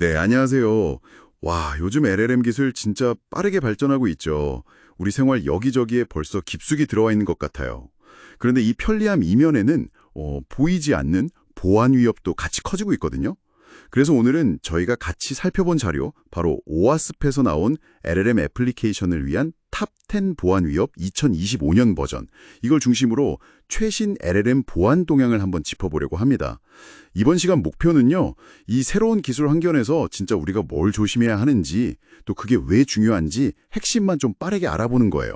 네, 안녕하세요. 와, 요즘 LLM 기술 진짜 빠르게 발전하고 있죠. 우리 생활 여기저기에 벌써 깊숙이 들어와 있는 것 같아요. 그런데 이 편리함 이면에는 보이지 않는 보안 위협도 같이 커지고 있거든요. 그래서 오늘은 저희가 같이 살펴본 자료, 바로 오아스페에서 나온 LLM 애플리케이션을 위한 탑 10 보안 위협 2025년 버전, 이걸 중심으로 최신 LLM 보안 동향을 한번 짚어보려고 합니다. 이번 시간 목표는요, 이 새로운 기술 환경에서 진짜 우리가 뭘 조심해야 하는지, 또 그게 왜 중요한지 핵심만 좀 빠르게 알아보는 거예요.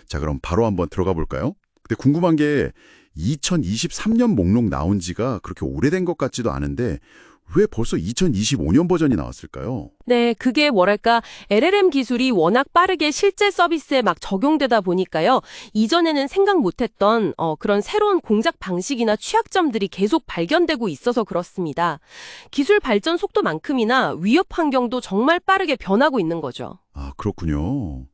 자, 그럼 바로 한번 들어가 볼까요? 근데 궁금한 게 2023년 목록 나온 지가 그렇게 오래된 것 같지도 않은데 왜 벌써 2025년 버전이 나왔을까요? 네, 그게 뭐랄까, LLM 기술이 워낙 빠르게 실제 서비스에 막 적용되다 보니까요. 이전에는 생각 못했던 그런 새로운 공작 방식이나 취약점들이 계속 발견되고 있어서 그렇습니다. 기술 발전 속도만큼이나 위협 환경도 정말 빠르게 변하고 있는 거죠. 아, 그렇군요.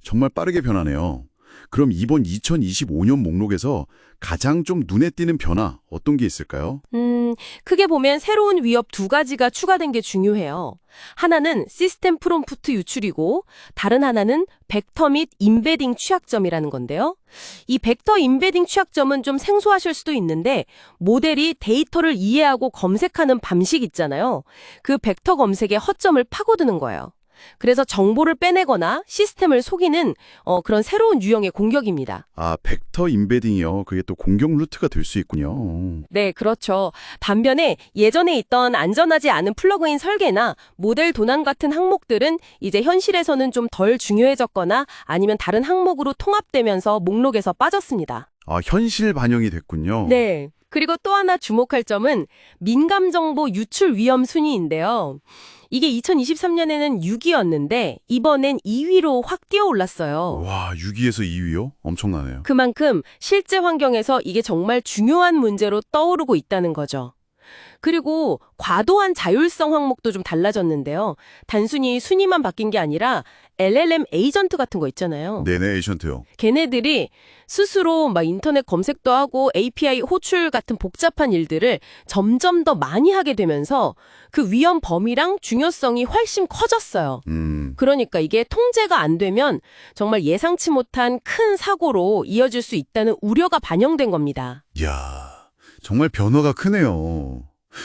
정말 빠르게 변하네요. 그럼 이번 2025년 목록에서 가장 좀 눈에 띄는 변화 어떤 게 있을까요? 크게 보면 새로운 위협 두 가지가 추가된 게 중요해요. 하나는 시스템 프롬프트 유출이고 다른 하나는 벡터 및 임베딩 취약점이라는 건데요. 이 벡터 임베딩 취약점은 좀 생소하실 수도 있는데 모델이 데이터를 이해하고 검색하는 방식 있잖아요. 그 벡터 검색의 허점을 파고드는 거예요. 그래서 정보를 빼내거나 시스템을 속이는 그런 새로운 유형의 공격입니다. 아, 벡터 임베딩이요. 그게 또 공격 루트가 될 수 있군요. 네, 그렇죠. 반면에 예전에 있던 안전하지 않은 플러그인 설계나 모델 도난 같은 항목들은 이제 현실에서는 좀 덜 중요해졌거나 아니면 다른 항목으로 통합되면서 목록에서 빠졌습니다. 아, 현실 반영이 됐군요. 네. 그리고 또 하나 주목할 점은 민감 정보 유출 위험 순위인데요. 이게 2023년에는 6위였는데 이번엔 2위로 확 뛰어 올랐어요. 와, 6위에서 2위요? 엄청나네요. 그만큼 실제 환경에서 이게 정말 중요한 문제로 떠오르고 있다는 거죠. 그리고 과도한 자율성 항목도 좀 달라졌는데요. 단순히 순위만 바뀐 게 아니라 LLM 에이전트 같은 거 있잖아요. 네네, 에이전트요. 걔네들이 스스로 막 인터넷 검색도 하고 API 호출 같은 복잡한 일들을 점점 더 많이 하게 되면서 그 위험 범위랑 중요성이 훨씬 커졌어요. 그러니까 이게 통제가 안 되면 정말 예상치 못한 큰 사고로 이어질 수 있다는 우려가 반영된 겁니다. 이야, 정말 변화가 크네요.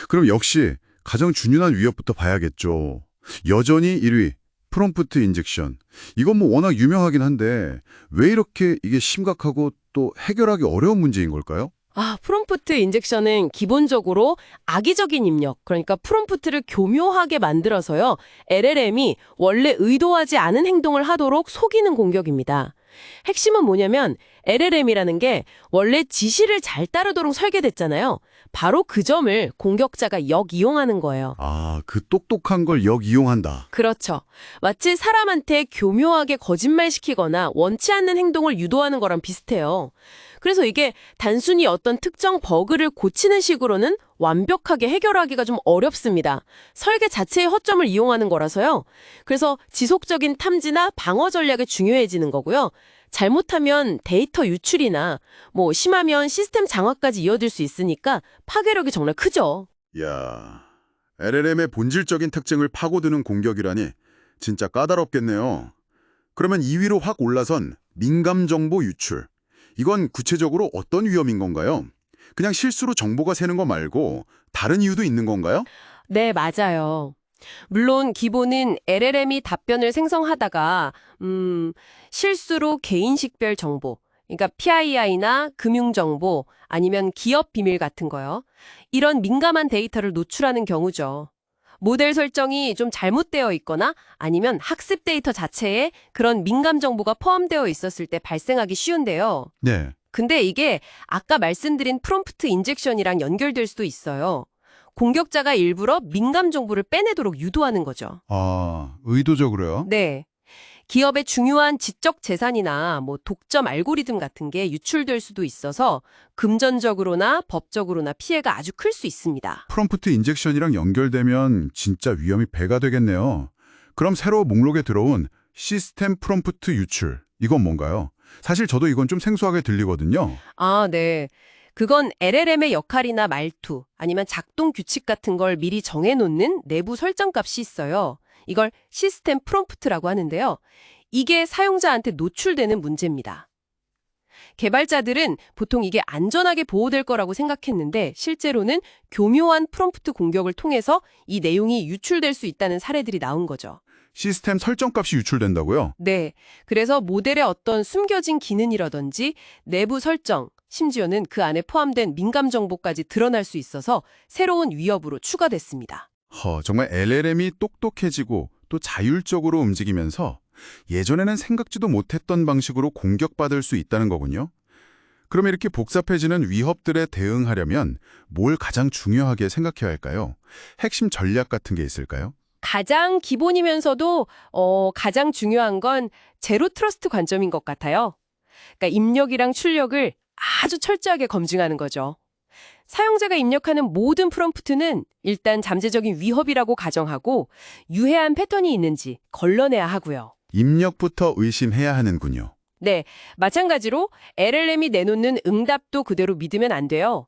그럼 역시 가장 중요한 위협부터 봐야겠죠. 여전히 1위, 프롬프트 인젝션. 이건 뭐 워낙 유명하긴 한데 왜 이렇게 이게 심각하고 또 해결하기 어려운 문제인 걸까요? 프롬프트 인젝션은 기본적으로 악의적인 입력, 그러니까 프롬프트를 교묘하게 만들어서요. LLM이 원래 의도하지 않은 행동을 하도록 속이는 공격입니다. 핵심은 뭐냐면 LLM이라는 게 원래 지시를 잘 따르도록 설계됐잖아요. 바로 그 점을 공격자가 역이용하는 거예요. 아, 그 똑똑한 걸 역이용한다. 그렇죠. 마치 사람한테 교묘하게 거짓말시키거나 원치 않는 행동을 유도하는 거랑 비슷해요. 그래서 이게 단순히 어떤 특정 버그를 고치는 식으로는 완벽하게 해결하기가 좀 어렵습니다. 설계 자체의 허점을 이용하는 거라서요. 그래서 지속적인 탐지나 방어 전략이 중요해지는 거고요. 잘못하면 데이터 유출이나 심하면 시스템 장악까지 이어질 수 있으니까 파괴력이 정말 크죠. 이야, LLM의 본질적인 특징을 파고드는 공격이라니 진짜 까다롭겠네요. 그러면 2위로 확 올라선 민감 정보 유출. 이건 구체적으로 어떤 위험인 건가요? 그냥 실수로 정보가 새는 거 말고 다른 이유도 있는 건가요? 네, 맞아요. 물론 기본은 LLM이 답변을 생성하다가 실수로 개인식별 정보, 그러니까 PII나 금융정보 아니면 기업 비밀 같은 거요. 이런 민감한 데이터를 노출하는 경우죠. 모델 설정이 좀 잘못되어 있거나 아니면 학습 데이터 자체에 그런 민감 정보가 포함되어 있었을 때 발생하기 쉬운데요. 네. 근데 이게 아까 말씀드린 프롬프트 인젝션이랑 연결될 수도 있어요. 공격자가 일부러 민감 정보를 빼내도록 유도하는 거죠. 아, 의도적으로요? 네. 기업의 중요한 지적 재산이나 독점 알고리즘 같은 게 유출될 수도 있어서 금전적으로나 법적으로나 피해가 아주 클 수 있습니다. 프롬프트 인젝션이랑 연결되면 진짜 위험이 배가 되겠네요. 그럼 새로 목록에 들어온 시스템 프롬프트 유출. 이건 뭔가요? 사실 저도 이건 좀 생소하게 들리거든요. 네. 그건 LLM의 역할이나 말투, 아니면 작동 규칙 같은 걸 미리 정해놓는 내부 설정 값이 있어요. 이걸 시스템 프롬프트라고 하는데요. 이게 사용자한테 노출되는 문제입니다. 개발자들은 보통 이게 안전하게 보호될 거라고 생각했는데 실제로는 교묘한 프롬프트 공격을 통해서 이 내용이 유출될 수 있다는 사례들이 나온 거죠. 시스템 설정값이 유출된다고요? 네. 그래서 모델의 어떤 숨겨진 기능이라든지 내부 설정, 심지어는 그 안에 포함된 민감 정보까지 드러날 수 있어서 새로운 위협으로 추가됐습니다. 정말 LLM이 똑똑해지고 또 자율적으로 움직이면서 예전에는 생각지도 못했던 방식으로 공격받을 수 있다는 거군요. 그럼 이렇게 복잡해지는 위협들에 대응하려면 뭘 가장 중요하게 생각해야 할까요? 핵심 전략 같은 게 있을까요? 가장 기본이면서도 가장 중요한 건 제로 트러스트 관점인 것 같아요. 그러니까 입력이랑 출력을 아주 철저하게 검증하는 거죠. 사용자가 입력하는 모든 프롬프트는 일단 잠재적인 위협이라고 가정하고 유해한 패턴이 있는지 걸러내야 하고요. 입력부터 의심해야 하는군요. 네, 마찬가지로 LLM이 내놓는 응답도 그대로 믿으면 안 돼요.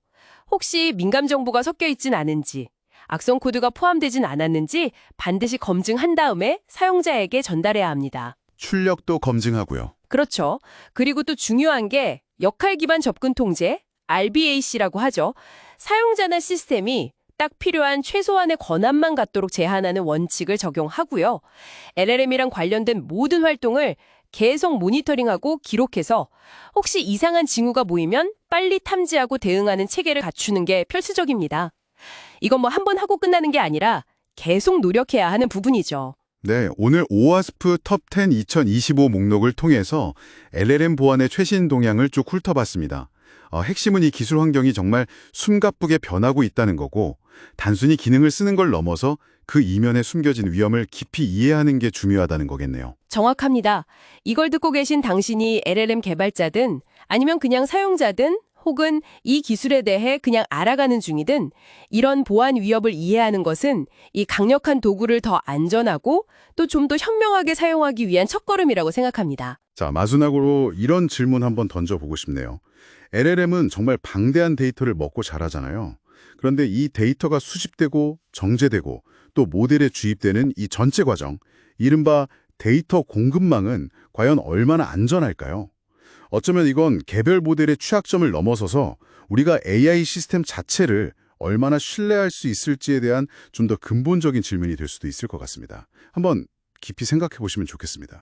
혹시 민감 정보가 섞여 있진 않은지, 악성 코드가 포함되진 않았는지 반드시 검증한 다음에 사용자에게 전달해야 합니다. 출력도 검증하고요. 그렇죠. 그리고 또 중요한 게 역할 기반 접근 통제, RBAC라고 하죠. 사용자나 시스템이 딱 필요한 최소한의 권한만 갖도록 제한하는 원칙을 적용하고요. LLM이랑 관련된 모든 활동을 계속 모니터링하고 기록해서 혹시 이상한 징후가 보이면 빨리 탐지하고 대응하는 체계를 갖추는 게 필수적입니다. 이건 뭐 한 번 하고 끝나는 게 아니라 계속 노력해야 하는 부분이죠. 네, 오늘 오와스프 톱10 2025 목록을 통해서 LLM 보안의 최신 동향을 쭉 훑어봤습니다. 핵심은 이 기술 환경이 정말 숨가쁘게 변하고 있다는 거고 단순히 기능을 쓰는 걸 넘어서 그 이면에 숨겨진 위험을 깊이 이해하는 게 중요하다는 거겠네요. 정확합니다. 이걸 듣고 계신 당신이 LLM 개발자든 아니면 그냥 사용자든 혹은 이 기술에 대해 그냥 알아가는 중이든 이런 보안 위협을 이해하는 것은 이 강력한 도구를 더 안전하고 또 좀 더 현명하게 사용하기 위한 첫걸음이라고 생각합니다. 자, 마지막으로 이런 질문 한번 던져보고 싶네요. LLM은 정말 방대한 데이터를 먹고 자라잖아요. 그런데 이 데이터가 수집되고 정제되고 또 모델에 주입되는 이 전체 과정, 이른바 데이터 공급망은 과연 얼마나 안전할까요? 어쩌면 이건 개별 모델의 취약점을 넘어서서 우리가 AI 시스템 자체를 얼마나 신뢰할 수 있을지에 대한 좀 더 근본적인 질문이 될 수도 있을 것 같습니다. 한번 깊이 생각해 보시면 좋겠습니다.